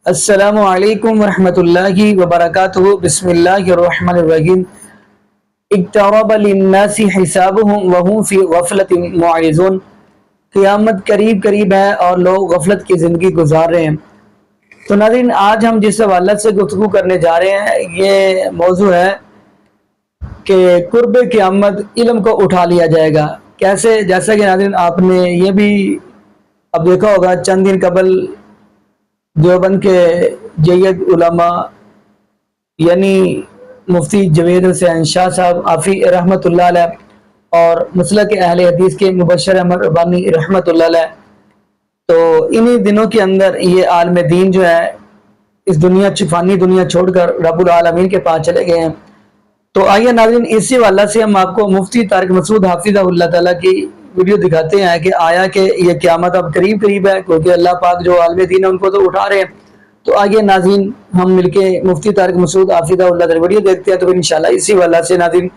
السلام علیکم ورحمۃ اللہ وبرکاتہ۔ بسم اللہ الرحمن الرحیم۔ اقترب للناس حسابهم وهم فی غفلۃ معرضون۔ قیامت قریب قریب ہے اور لوگ غفلت کی زندگی گزار رہے ہیں۔ تو ناظرین، آج ہم جس حوالے سے گفتگو کرنے جا رہے ہیں یہ موضوع ہے کہ قرب قیامت علم کو اٹھا لیا جائے گا کیسے۔ جیسا کہ ناظرین آپ نے یہ بھی اب دیکھا ہوگا، چند دن قبل دیوبند کے جید علماء یعنی مفتی جوید حسین شاہ صاحب آفی رحمۃ اللہ علیہ اور مسلک اہل حدیث کے مبشر احمد ربانی رحمۃ اللہ علیہ، تو انہی دنوں کے اندر یہ عالم دین جو ہے اس فانی دنیا چھوڑ کر رب العالمین کے پاس چلے گئے ہیں۔ تو آئیے ناظرین، اسی حوالے سے ہم آپ کو مفتی طارق مسعود حافظہ اللہ تعالیٰ کی ویڈیو دکھاتے ہیں کہ آیا کہ یہ قیامت اب قریب قریب ہے، کیونکہ اللہ پاک جو عالم دین ہے ان کو تو اٹھا رہے ہیں۔ تو آئیے ناظرین ہم مل کے مفتی طارق مسعود حافظہ اللہ تعالیٰ ویڈیو دیکھتے ہیں، تو انشاءاللہ اسی حوالے سے ناظرین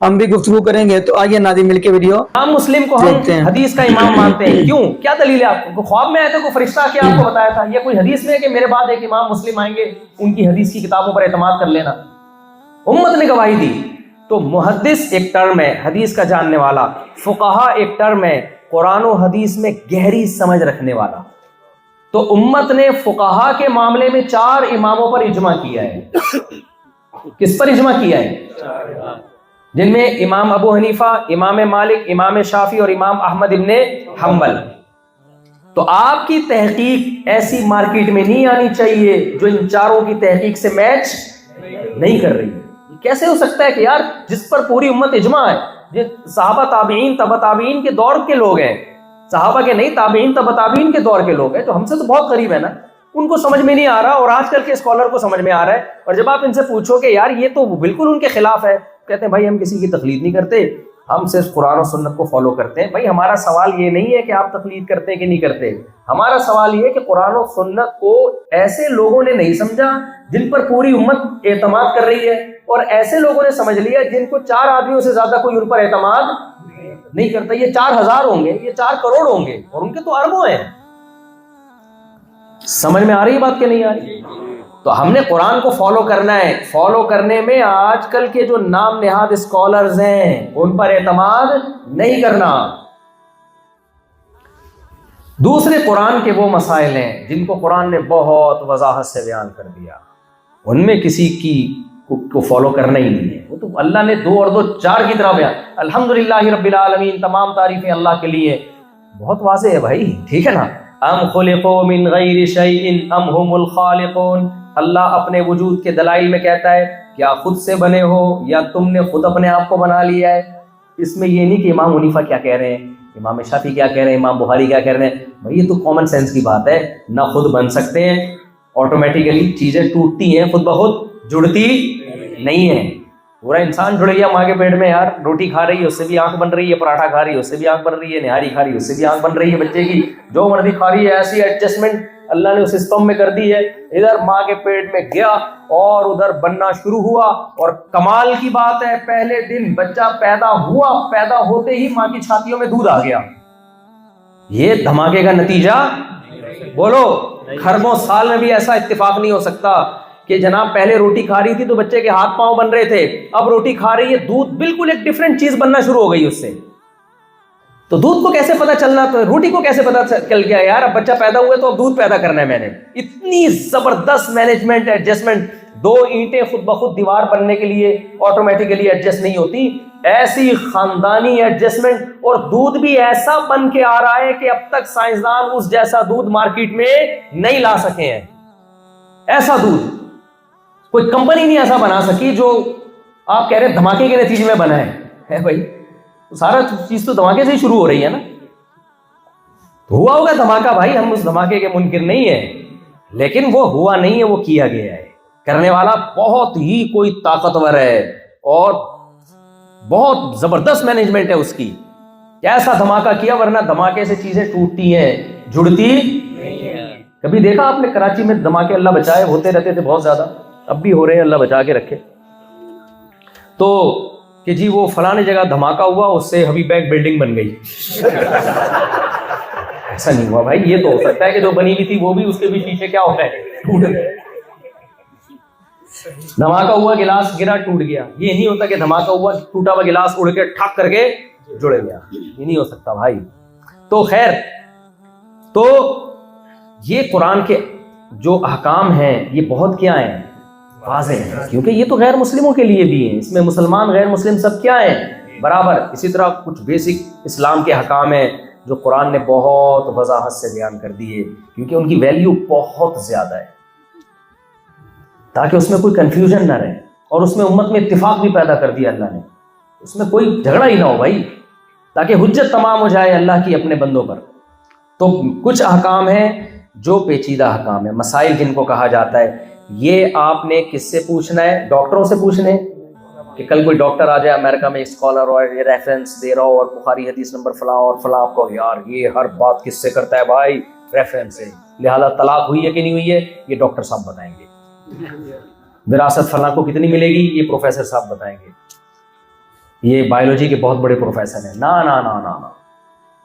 ہم بھی گفتگو کریں گے۔ تو آئیے ناظرین مل کے ویڈیو امام مسلم کو ہم حدیث کا امام مانتے ہیں، کیوں؟ کیا دلیل ہے؟ آپ کو خواب میں آئے تھے کوئی فرشتہ کیا آپ کو بتایا تھا؟ یہ کوئی حدیث میں ہے کہ میرے بعد ایک امام مسلم آئیں گے ان کی حدیث کی کتابوں پر اعتماد کر لینا؟ امت نے گواہی دی۔ تو محدث ایک ٹرم ہے، حدیث کا جاننے والا، فقہا ایک ٹرم ہے، قرآن و حدیث میں گہری سمجھ رکھنے والا۔ تو امت نے فقہا کے معاملے میں 4 اماموں پر اجماع کیا ہے۔ کس پر اجماع کیا ہے؟ جن میں امام ابو حنیفہ، امام مالک، امام شافعی اور امام احمد ابن حنبل۔ تو آپ کی تحقیق ایسی مارکیٹ میں نہیں آنی چاہیے جو ان چاروں کی تحقیق سے میچ نہیں کر رہی ہے۔ کیسے ہو سکتا ہے کہ یار جس پر پوری امت اجماع ہے، جو صحابہ تابعین تبع تابعین کے دور کے لوگ ہیں، صحابہ کے نہیں، تابعین تبع تابعین کے دور کے لوگ ہیں، تو ہم سے تو بہت قریب ہے نا، ان کو سمجھ میں نہیں آ رہا اور آج کل کے اسکالر کو سمجھ میں آ رہا ہے۔ اور جب آپ ان سے پوچھو کہ یار یہ تو بالکل ان کے خلاف ہے، کہتے ہیں بھائی ہم کسی کی تقلید نہیں کرتے، ہم صرف قرآن و سنت کو فالو کرتے ہیں۔ بھائی ہمارا سوال یہ نہیں ہے کہ آپ تقلید کرتے ہیں کہ نہیں کرتے، ہمارا سوال یہ ہے کہ قرآن و سنت کو ایسے لوگوں نے نہیں سمجھا جن پر پوری امت اعتماد کر رہی ہے، اور ایسے لوگوں نے سمجھ لیا جن کو 4 آدمیوں سے زیادہ کوئی ان پر اعتماد نہیں کرتا۔ یہ 4000 ہوں گے، یہ 4 کروڑ ہوں گے، اور ان کے تو اربوں ہیں۔ سمجھ میں آ رہی ہے بات کہ نہیں آ رہی؟ تو ہم نے قرآن کو فالو کرنا ہے۔ فالو کرنے میں آج کل کے جو نام نہاد اسکالرز ہیں ان پر اعتماد نہیں کرنا۔ دوسرے قرآن کے وہ مسائل ہیں جن کو قرآن نے بہت وضاحت سے بیان کر دیا، ان میں کسی کی کو فالو کرنا ہی نہیں ہے۔ وہ تو اللہ نے 2 اور 2 4 کی طرح بیان۔ الحمدللہ رب العالمین، تمام تعریفیں اللہ کے لیے، بہت واضح ہے بھائی، ٹھیک ہے نا؟ ام خلقوا من غیر شیء ام هم الخالقون۔ اللہ اپنے وجود کے دلائل میں کہتا ہے کیا خود سے بنے ہو یا تم نے خود اپنے آپ کو بنا لیا ہے۔ اس میں یہ نہیں کہ امام حنیفہ کیا کہہ رہے ہیں، امام شافعی کیا کہہ رہے ہیں، امام بخاری کیا کہہ رہے ہیں۔ بھائی یہ تو کامن سینس کی بات ہے، نہ خود بن سکتے ہیں، آٹومیٹیکلی چیزیں ٹوٹتی ہیں، خود بخود جڑتی نہیں ہیں۔ پورا انسان جڑ گیا ماں کے پیٹ میں، یار روٹی کھا رہی ہے اس سے بھی آنکھ بن رہی ہے، پراٹھا کھا رہی ہے اس سے بھی آنکھ بن رہی ہے، نہاری کھا رہی ہے اس سے بھی آنکھ بن رہی ہے بچے کی، جو مرضی کھا رہی ہے۔ ایسی ایڈجسٹمنٹ اللہ نے اس سسٹم میں کر دی ہے، ادھر ماں کے پیٹ میں گیا اور ادھر بننا شروع ہوا۔ اور کمال کی بات ہے، پہلے دن بچہ پیدا ہوا، پیدا ہوتے ہی ماں کی چھاتیوں میں دودھ آ گیا۔ یہ دھماکے کا نتیجہ بولو، خربوں سال میں بھی ایسا اتفاق نہیں ہو سکتا کہ جناب پہلے روٹی کھا رہی تھی تو بچے کے ہاتھ پاؤں بن رہے تھے، اب روٹی کھا رہی ہے، دودھ بالکل ایک ڈیفرنٹ چیز بننا شروع ہو گئی اس سے۔ تو دودھ کو کیسے پتا چلنا، تو روٹی کو کیسے پتا چل گیا یار اب بچہ پیدا ہوا ہے تو اب دودھ پیدا کرنا ہے میں نے۔ اتنی زبردست مینجمنٹ، ایڈجسٹمنٹ۔ 2 اینٹیں خود بخود دیوار بننے کے لیے آٹومیٹیکلی ایڈجسٹ نہیں ہوتی، ایسی خاندانی ایڈجسٹمنٹ۔ اور دودھ بھی ایسا بن کے آ رہا ہے کہ اب تک سائنسدان اس جیسا دودھ مارکیٹ میں نہیں لا سکے ہیں۔ ایسا دودھ کوئی کمپنی نہیں ایسا بنا سکی جو آپ کہہ رہے ہیں دھماکے کے نتیجے میں بنا ہے بھائی، سارا چیز تو دھماکے سے ہی شروع ہو رہی ہے نا۔ تو ہوا ہوگا دھماکہ بھائی، ہم اس دھماکے کے منکر نہیں ہیں، لیکن وہ ہوا نہیں ہے، وہ کیا گیا ہے۔ کرنے والا بہت ہی کوئی طاقتور ہے اور بہت زبردست مینجمنٹ ہے اس کی۔ کیسا دھماکہ کیا، ورنہ دھماکے سے چیزیں ٹوٹتی ہیں، جڑتی نہیں ہے۔ کبھی دیکھا آپ نے کراچی میں دھماکے؟ اللہ بچائے، ہوتے رہتے تھے بہت زیادہ، اب بھی ہو رہے ہیں، اللہ بچا کے رکھے۔ تو کہ جی وہ فلانے جگہ دھماکہ ہوا، اس سے حبیب بینک بلڈنگ بن گئی۔ ایسا نہیں ہوا بھائی، یہ تو ہو سکتا ہے کہ جو بنی ہوئی تھی وہ بھی، اس کے بھی شیشے کیا ہو گئے، ٹوٹ گئے. دھماکہ ہوا گلاس گرا ٹوٹ گیا. یہ نہیں ہوتا کہ دھماکہ ہوا ٹوٹا ہوا گلاس اڑ کے ٹھک کر کے جڑ گیا, یہ نہیں ہو سکتا بھائی. تو خیر, تو یہ قرآن کے جو احکام ہیں یہ بہت کیا ہیں, واضح ہیں, کیونکہ یہ تو غیر مسلموں کے لیے بھی ہیں, اس میں مسلمان غیر مسلم سب کیا ہیں برابر. اسی طرح کچھ بیسک اسلام کے احکام ہیں جو قرآن نے بہت وضاحت سے بیان کر دیے, کیونکہ ان کی ویلیو بہت زیادہ ہے, تاکہ اس میں کوئی کنفیوژن نہ رہے, اور اس میں امت میں اتفاق بھی پیدا کر دیا اللہ نے, اس میں کوئی جھگڑا ہی نہ ہو بھائی, تاکہ حجت تمام ہو جائے اللہ کی اپنے بندوں پر. تو کچھ احکام ہیں جو پیچیدہ احکام ہیں, مسائل جن کو کہا جاتا ہے. یہ آپ نے کس سے پوچھنا ہے؟ ڈاکٹروں سے پوچھنے, کہ کل کوئی ڈاکٹر آ جائے امریکہ میں اسکالر اور یہ ریفرنس دے رہا ہو اور بخاری حدیث نمبر فلاں اور فلاں, آپ کو یار یہ ہر بات کس سے کرتا ہے بھائی؟ ریفرنس سے. لہٰذا طلاق ہوئی ہے کہ نہیں ہوئی ہے یہ ڈاکٹر صاحب بتائیں گے, وراثت فلاں کو کتنی ملے گی یہ پروفیسر صاحب بتائیں گے, یہ بایولوجی کے بہت بڑے پروفیسر ہیں. نا نا نا نا نا,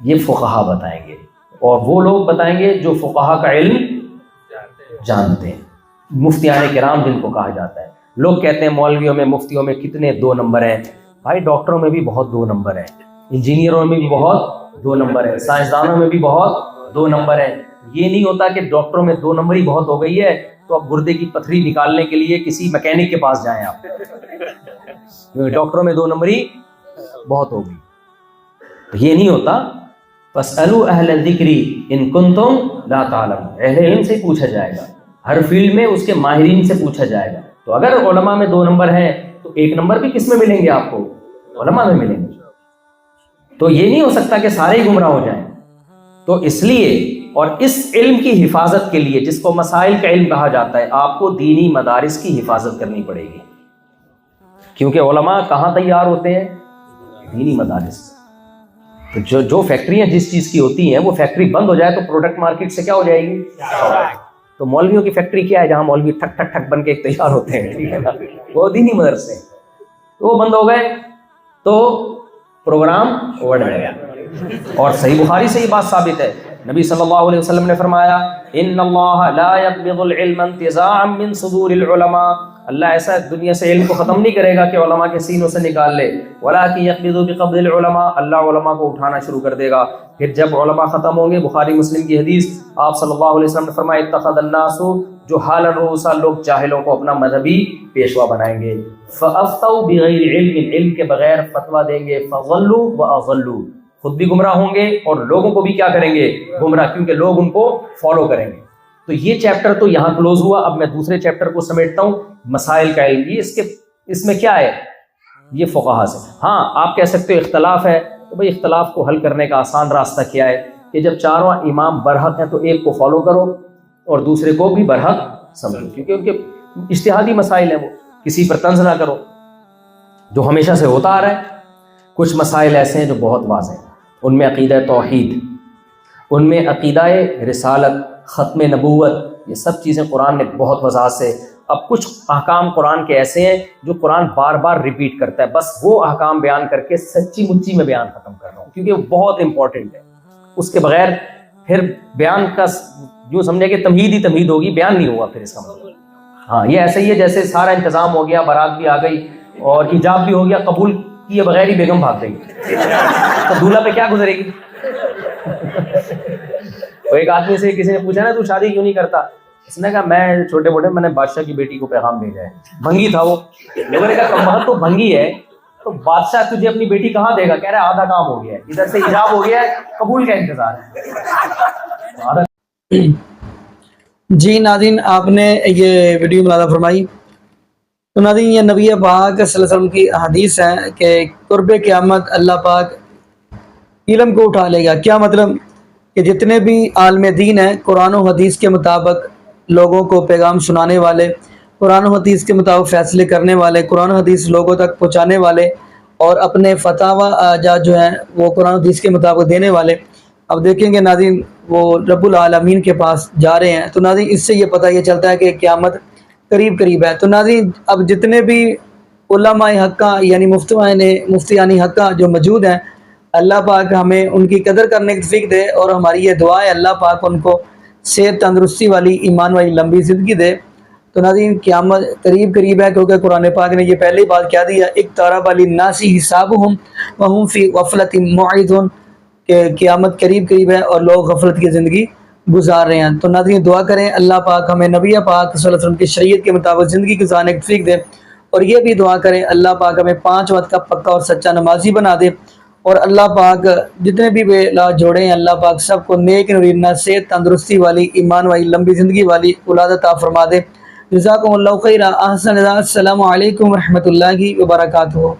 یہ فقہا بتائیں گے, اور وہ لوگ بتائیں گے جو فقہا کا علم جانتے ہیں, مفتیان کرام جن کو کہا جاتا ہے. لوگ کہتے ہیں مولویوں میں مفتیوں میں کتنے 2 نمبر ہیں, بھائی ڈاکٹروں میں بھی بہت 2 نمبر ہیں, انجینئروں میں بھی بہت 2 نمبر ہیں, سائنسدانوں میں بھی بہت 2 نمبر ہیں. یہ نہیں ہوتا کہ ڈاکٹروں میں 2 نمبر ہی بہت ہو گئی ہے تو اب گردے کی پتھری نکالنے کے لیے کسی میکینک کے پاس جائیں آپ, ڈاکٹروں میں 2 نمبر ہی بہت ہو گئی. تو یہ نہیں ہوتا. فاسألوا اہل الذکر ان کنتم لا تعلمون, اہل علم سے پوچھا جائے گا, ہر فیلڈ میں اس کے ماہرین سے پوچھا جائے گا. تو اگر علماء میں 2 نمبر ہیں تو 1 نمبر بھی کس میں ملیں گے آپ کو؟ علماء میں ملیں گے. تو یہ نہیں ہو سکتا کہ سارے ہی گمراہ ہو جائیں. تو اس لیے اور اس علم کی حفاظت کے لیے جس کو مسائل کا علم کہا جاتا ہے, آپ کو دینی مدارس کی حفاظت کرنی پڑے گی, کیونکہ علماء کہاں تیار ہوتے ہیں؟ دینی مدارس. تو جو فیکٹریاں جس چیز کی ہوتی ہیں وہ فیکٹری بند ہو جائے تو پروڈکٹ مارکیٹ سے کیا ہو جائے گی؟ تو مولویوں کی فیکٹری کیا ہے؟ جہاں مولوی ٹھک ٹھک ٹھک بن کے تیار ہوتے ہیں, ٹھیک ہے نا, وہ دینی مدرسے, تو وہ بند ہو گئے تو پروگرام اڑ گیا. اور صحیح بخاری سے یہ بات ثابت ہے, نبی صلی اللہ علیہ وسلم نے فرمایا ان اللہ لا يقبض العلم انتزاعا من صدور العلماء, اللہ ایسا دنیا سے علم کو ختم نہیں کرے گا کہ علماء کے سینوں سے نکال لے, ولكن يقبض بقبض العلماء, اللہ علماء کو اٹھانا شروع کر دے گا. پھر جب علماء ختم ہوں گے, بخاری مسلم کی حدیث, آپ صلی اللہ علیہ وسلم نے فرمایا اتخذ الناس جہالا رؤوسا, لوگ جاہلوں کو اپنا مذہبی پیشوا بنائیں گے. فافتوا بغیر علم, علم کے بغیر فتوا دیں گے. فضلوا واضلوا, خود بھی گمراہ ہوں گے اور لوگوں کو بھی کیا کریں گے؟ گمراہ, کیونکہ لوگ ان کو فالو کریں گے. تو یہ چیپٹر تو یہاں کلوز ہوا. اب میں دوسرے چیپٹر کو سمیٹتا ہوں, مسائل کا علم. یہ اس میں کیا ہے؟ یہ فقہا سے. ہاں آپ کہہ سکتے ہو اختلاف ہے, تو بھائی اختلاف کو حل کرنے کا آسان راستہ کیا ہے کہ جب چاروں امام برحق ہیں تو ایک کو فالو کرو اور دوسرے کو بھی برحق سمجھو, کیونکہ ان کے اجتہادی مسائل ہیں, وہ کسی پر طنز نہ کرو, جو ہمیشہ سے ہوتا آ رہا ہے. کچھ مسائل ایسے ہیں جو بہت واضح ہیں, ان میں عقیدہ توحید, ان میں عقیدہ رسالت, ختم نبوت, یہ سب چیزیں قرآن نے بہت وضاحت سے. اب کچھ احکام قرآن کے ایسے ہیں جو قرآن بار بار ریپیٹ کرتا ہے, بس وہ احکام بیان کر کے سچی مچی میں بیان ختم کر رہا ہوں, کیونکہ وہ بہت امپورٹنٹ ہے. اس کے بغیر پھر بیان کا یوں سمجھے کہ تمہید ہی تمہید ہوگی, بیان نہیں ہوگا پھر اس کا مطلب. ہاں یہ ایسا ہی ہے جیسے سارا انتظام ہو گیا, بارات بھی آ گئی اور ایجاب بھی ہو گیا, قبول کیے بغیر ہی بیگم بھاگ گئی, تو دولہا پہ کیا گزرے گی؟ وہ ایک آدمی سے کسی نے پوچھا نا تو شادی کیوں نہیں کرتا, اس نے کہا میں چھوٹے موٹے میں نے بادشاہ کی بیٹی کو پیغام بھیجا ہے. بھنگی تھا وہ, لوگوں نے کہا کمبخت تو بھنگی ہے تو بادشاہ تجھے اپنی بیٹی کہاں دے گا؟ کہہ رہا ہے آدھا کام ہو گیا ہے, ادھر سے ایجاب ہو گیا ہے, قبول کا انتظار ہے. جی ناظرین, آپ نے یہ ویڈیو ملاحظہ فرمائی. تو ناظرین یہ نبی پاک صلی اللہ علیہ وسلم کی حدیث ہے کہ قرب قیامت اللہ پاک علم کو اٹھا لے گا. کیا مطلب؟ کہ جتنے بھی عالم دین ہیں, قرآن و حدیث کے مطابق لوگوں کو پیغام سنانے والے, قرآن و حدیث کے مطابق فیصلے کرنے والے, قرآن و حدیث لوگوں تک پہنچانے والے, اور اپنے فتاوی جو ہیں وہ قرآن و حدیث کے مطابق دینے والے. اب دیکھیں گے ناظرین وہ رب العالمین کے پاس جا رہے ہیں. تو ناظرین اس سے یہ پتہ یہ چلتا ہے کہ قیامت قریب قریب ہے. تو ناظرین اب جتنے بھی علماء حقہ یعنی مفتیان حقہ جو موجود ہیں, اللہ پاک ہمیں ان کی قدر کرنے کی توفیق دے, اور ہماری یہ دعا ہے اللہ پاک ان کو صحت تندرستی والی ایمان والی لمبی زندگی دے۔ تو ناظرین قیامت قریب قریب ہے، کیونکہ قرآن پاک نے یہ پہلے ہی بات کیا دیا اقترب للناس حسابهم وهم فی غفلۃ معرضون، کہ قیامت قریب قریب ہے اور لوگ غفلت کی زندگی گزار رہے ہیں۔ تو ناظرین دعا کریں اللہ پاک ہمیں نبی پاک صلی اللہ علیہ وسلم کی شریعت کے مطابق زندگی گزارنے کی توفیق دے، اور یہ بھی دعا کریں اللہ پاک ہمیں 5 وقت کا پکا اور سچا نمازی بنا دے، اور اللہ پاک جتنے بھی بے لا جوڑے ہیں اللہ پاک سب کو نیک نورینہ صحت تندرستی والی ایمان والی لمبی زندگی والی اولاد عطا فرما دے۔ جزاکم اللہ خیرا، احسن، السلام علیکم ورحمۃ اللہ وبرکاتہ۔